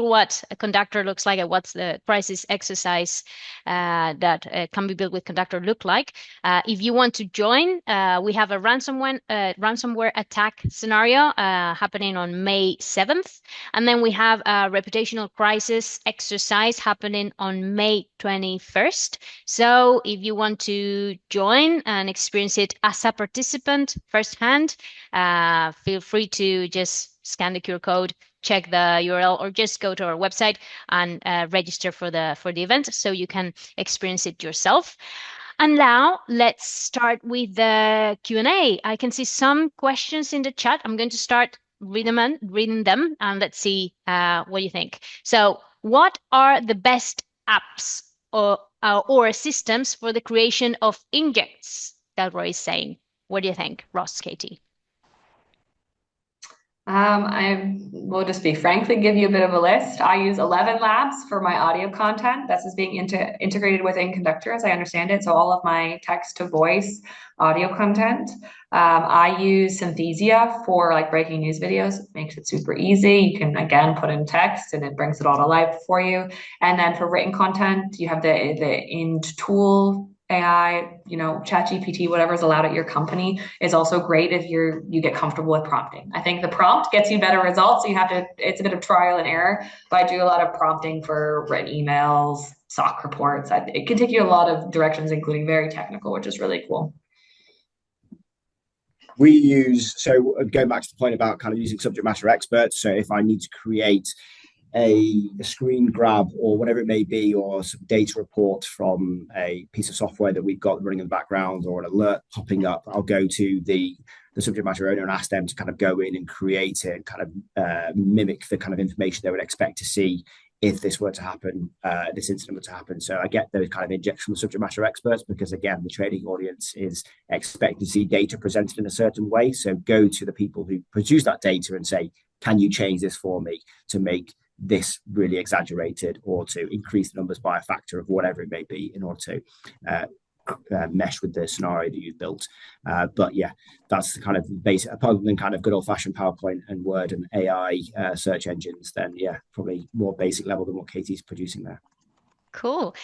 what a Conductor looks like and what's the crisis exercise that can be built with Conductor look like. If you want to join, we have a ransomware attack scenario happening on May 7th. And then we have a reputational crisis exercise happening on May 21st. So if you want to join and experience it as a participant firsthand, feel free to just scan the QR code, check the URL, or just go to our website and register for the event so you can experience it yourself. And now let's start with the Q&A. I can see some questions in the chat. I'm going to start reading them, and let's see what you think. So, what are the best apps or systems for the creation of injects that Roy is saying? What do you think, Ross, Katie? I will just be frankly give you a bit of a list. I use 11 Labs for my audio content. This is being integrated within Conductor, as I understand it. So all of my text to voice audio content. I use Synthesia for like breaking news videos. It makes it super easy. You can again put in text and it brings it all to life for you. And then for written content, you have the Ind tool AI, ChatGPT, whatever's allowed at your company is also great if you get comfortable with prompting. I think the prompt gets you better results. So it's a bit of trial and error, but I do a lot of prompting for written emails, SOC reports. It can take you a lot of directions, including very technical, which is really cool. We use, so going back to the point about kind of using subject matter experts. So if I need to create a screen grab or whatever it may be, or some data report from a piece of software that we've got running in the background, or an alert popping up, I'll go to the subject matter owner and ask them to kind of go in and create it, kind of mimic the kind of information they would expect to see if this were to happen, this incident were to happen. So I get those kind of injections from the subject matter experts because, again, the trading audience is expecting to see data presented in a certain way. So go to the people who produce that data and say, can you change this for me to make this really exaggerated, or to increase the numbers by a factor of whatever it may be, in order to mesh with the scenario that you've built. But yeah, that's the kind of basic, apart from kind of good old-fashioned PowerPoint and Word and AI search engines, then yeah, probably more basic level than what Katie's producing there. Cool.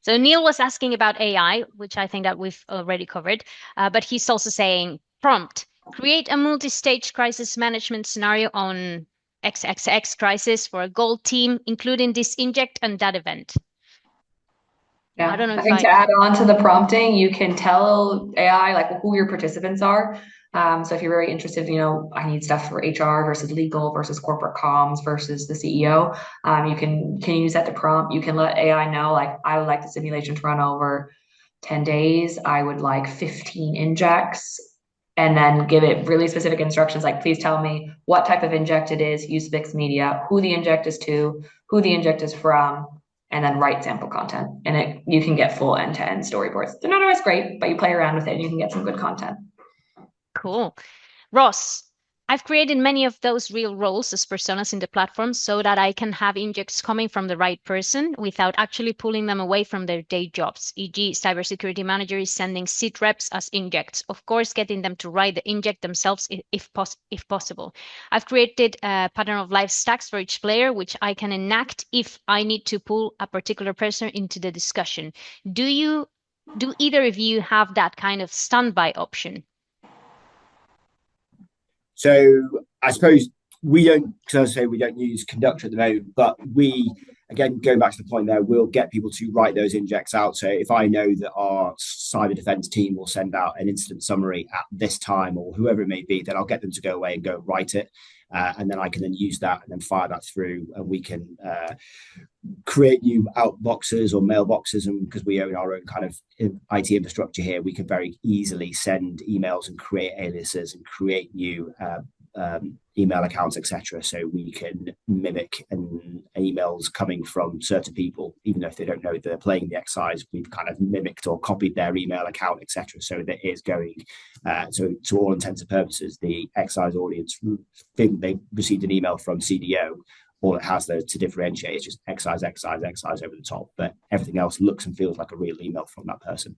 So Neil was asking about AI, which I think that we've already covered, but he's also saying prompt, create a multi-stage crisis management scenario on XXX crisis for a gold team, including this inject and that event. Yeah, I don't know I if think to add on to the prompting, you can tell AI like who your participants are. So if you're very interested, I need stuff for HR versus legal versus corporate comms versus the CEO. You can use that to prompt. You can let AI know, like, I would like the simulation to run over 10 days. I would like 15 injects, and then give it really specific instructions, like, please tell me what type of inject it is, use fixed media, who the inject is to, who the inject is from, and then write sample content. And you can get full end-to-end storyboards. They're not always great, but you play around with it and you can get some good content. Cool. Ross, I've created many of those real roles as personas in the platform so that I can have injects coming from the right person without actually pulling them away from their day jobs. E.g., cybersecurity manager is sending seat reps as injects, of course, getting them to write the inject themselves if possible. I've created a pattern of life stacks for each player, which I can enact if I need to pull a particular person into the discussion. Do either of you have that kind of standby option? So I suppose we don't, because I say we don't use Conductor at the moment, but we, again, going back to the point there, we'll get people to write those injects out. So if I know that our cyber defense team will send out an incident summary at this time, or whoever it may be, then I'll get them to go away and go write it. And then I can then use that and then fire that through, and we can create new outboxes or mailboxes. And because we own our own kind of IT infrastructure here, we can very easily send emails and create aliases and create new email accounts, etc. So we can mimic emails coming from certain people, even though if they don't know they're playing the exercise, we've kind of mimicked or copied their email account, etc. So that is going. So to all intents and purposes, the exercise audience think they received an email from CDO. All it has there to differentiate is just exercise over the top, but everything else looks and feels like a real email from that person.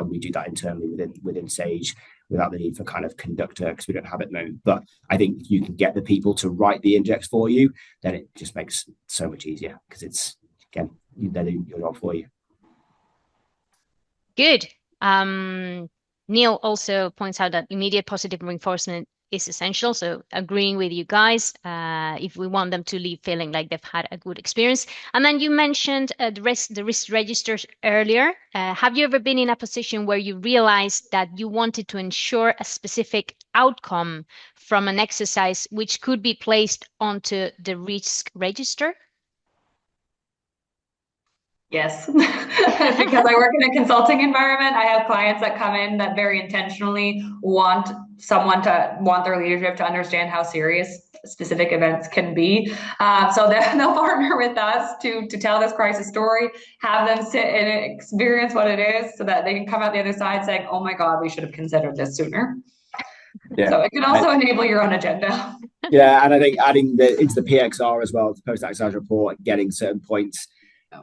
We do that internally within Sage without the need for kind of Conductor, because we don't have it at the moment. But I think if you can get the people to write the injects for you, then it just makes it so much easier, because it's, again, they're doing your job for you. Good. Neil also points out that immediate positive reinforcement is essential. So agreeing with you guys, if we want them to leave feeling like they've had a good experience. And then you mentioned the risk registers earlier. Have you ever been in a position where you realized that you wanted to ensure a specific outcome from an exercise which could be placed onto the risk register? Yes, because I work in a consulting environment. I have clients that come in that very intentionally want want their leadership to understand how serious specific events can be. So they'll partner with us to tell this crisis story, have them sit and experience what it is, so that they can come out the other side saying, "Oh my God, we should have considered this sooner." Yeah. So it can also enable your own agenda. Yeah, and I think adding into the PXR as well, the post-exercise report, getting certain points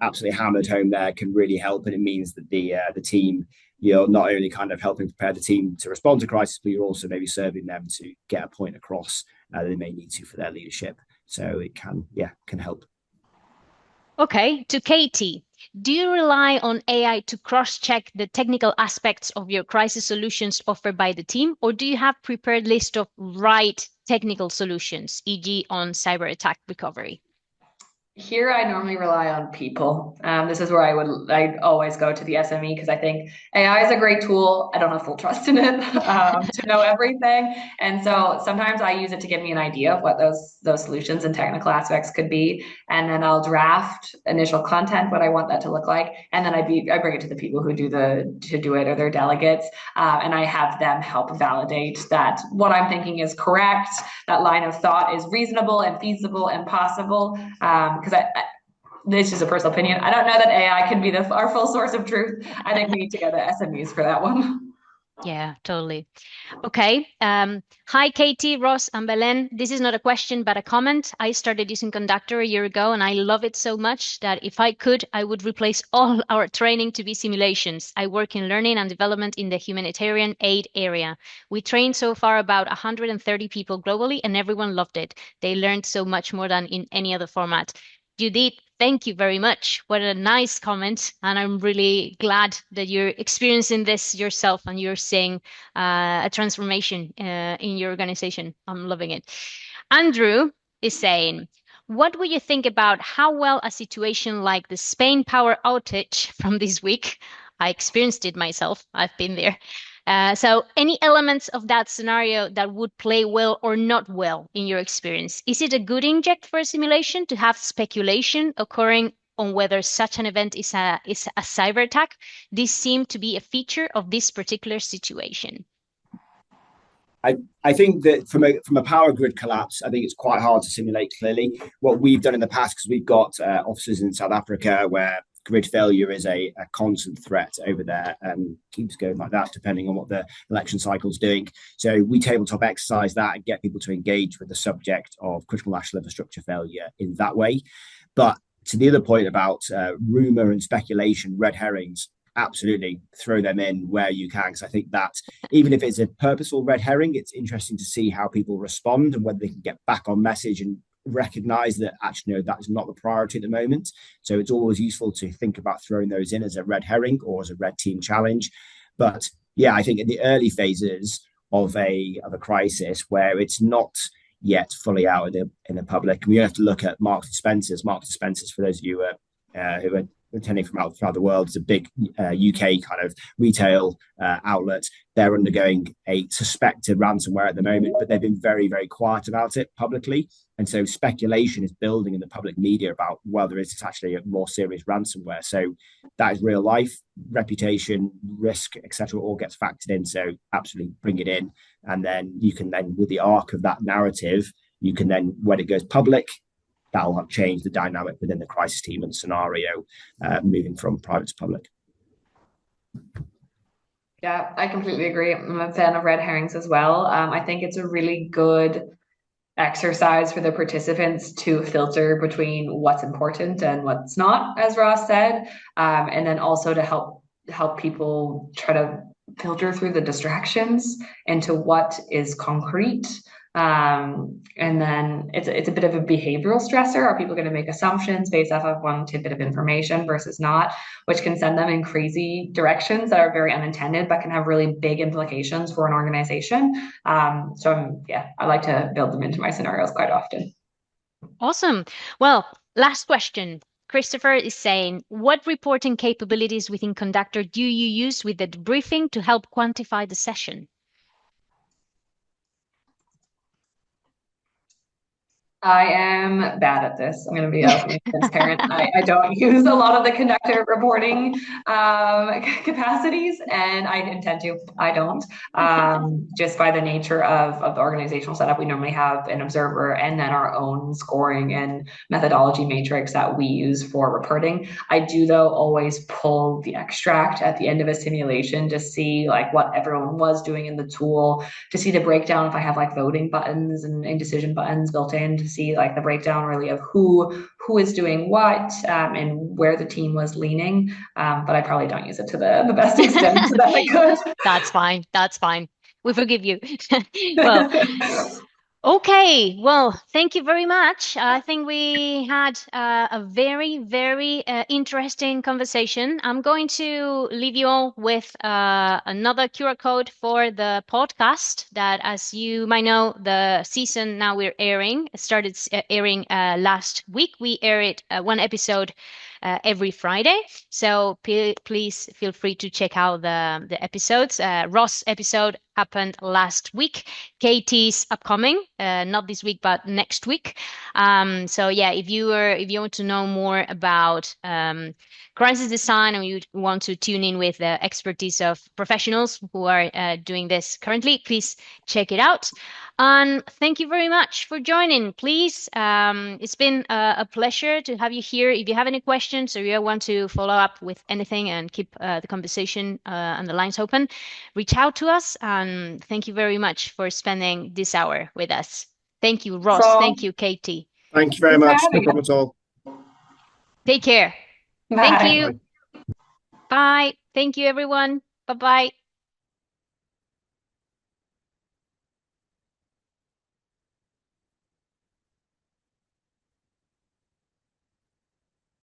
absolutely hammered home there can really help, and it means that the team, you're not only kind of helping prepare the team to respond to crisis, but you're also maybe serving them to get a point across that they may need to for their leadership. So it can help. Okay, to Katie, do you rely on AI to cross-check the technical aspects of your crisis solutions offered by the team, or do you have prepared list of right technical solutions, e.g. on cyber attack recovery? Here, I normally rely on people. This is where I always go to the SME because I think AI is a great tool. I don't have full trust in it to know everything, and so sometimes I use it to give me an idea of what those solutions and technical aspects could be, and then I'll draft initial content, what I want that to look like, and then I bring it to the people who do it or their delegates, and I have them help validate that what I'm thinking is correct, that line of thought is reasonable and feasible and possible. Because this is a personal opinion. I don't know that AI can be our full source of truth. I think we need to go to SMEs for that one. Yeah, totally. Okay. Hi, Katie, Ross, and Belen. This is not a question, but a comment. I started using Conductor a year ago, and I love it so much that if I could, I would replace all our training to be simulations. I work in learning and development in the humanitarian aid area. We trained so far about 130 people globally, and everyone loved it. They learned so much more than in any other format. Judith, thank you very much. What a nice comment. And I'm really glad that you're experiencing this yourself and you're seeing a transformation in your organization. I'm loving it. Andrew is saying, what would you think about how well a situation like the Spain power outage from this week? I experienced it myself. I've been there. So, any elements of that scenario that would play well or not well in your experience? Is it a good inject for a simulation to have speculation occurring on whether such an event is a cyber attack? This seemed to be a feature of this particular situation. I think that from a power grid collapse, I think it's quite hard to simulate clearly. What we've done in the past, because we've got offices in South Africa where grid failure is a constant threat over there and keeps going like that depending on what the election cycle is doing. So we tabletop exercise that and get people to engage with the subject of critical national infrastructure failure in that way. But to the other point about rumor and speculation, red herrings, absolutely throw them in where you can, because I think that even if it's a purposeful red herring, it's interesting to see how people respond and whether they can get back on message and recognize that actually no, that is not the priority at the moment. So it's always useful to think about throwing those in as a red herring or as a red team challenge. But yeah, I think in the early phases of a crisis where it's not yet fully out in the public, we have to look at Marks and Spencers. Marks and Spencers, for those of you who are attending from outside the world, is a big UK kind of retail outlet. They're undergoing a suspected ransomware at the moment, but they've been very, very quiet about it publicly. And so speculation is building in the public media about whether it's actually a more serious ransomware. So that is real life, reputation, risk, etc. all gets factored in. So absolutely bring it in. And then you can then, with the arc of that narrative, you can then, when it goes public, that'll have changed the dynamic within the crisis team and scenario, moving from private to public. Yeah, I completely agree. I'm a fan of red herrings as well. I think it's a really good exercise for the participants to filter between what's important and what's not, as Ross said, and then also to help people try to filter through the distractions into what is concrete. And then it's a bit of a behavioral stressor. Are people going to make assumptions based off of one tidbit of information versus not, which can send them in crazy directions that are very unintended, but can have really big implications for an organization. I like to build them into my scenarios quite often. Awesome. Well, last question. Christopher is saying, what reporting capabilities within Conductor do you use with the debriefing to help quantify the session? I am bad at this. I'm going to be openly transparent. I don't use a lot of the conductor reporting capacities, and I intend to. I don't. Just by the nature of the organizational setup, we normally have an observer and then our own scoring and methodology matrix that we use for reporting. I do, though, always pull the extract at the end of a simulation to see like what everyone was doing in the tool, to see the breakdown if I have like voting buttons and decision buttons built in, to see like the breakdown really of who is doing what, and where the team was leaning. But I probably don't use it to the best extent that I could. That's fine. That's fine. We forgive you. Well, okay, well, thank you very much. I think we had a very, very interesting conversation. I'm going to leave you all with another QR code for the podcast that, as you might know, the season now we're airing started airing last week. We aired one episode every Friday. So please feel free to check out the episodes. Ross episode happened last week. Katie's upcoming, not this week, but next week. So yeah, if you want to know more about crisis design, or you want to tune in with the expertise of professionals who are doing this currently, please check it out. And thank you very much for joining. Please, it's been a pleasure to have you here. If you have any questions or you want to follow up with anything and keep the conversation and the lines open, reach out to us. And thank you very much for spending this hour with us. Thank you, Ross. So, thank you, Katie. Thank you very much. No problem at all. Take care. bye. Thank you. Bye. Thank you, everyone. Bye-bye.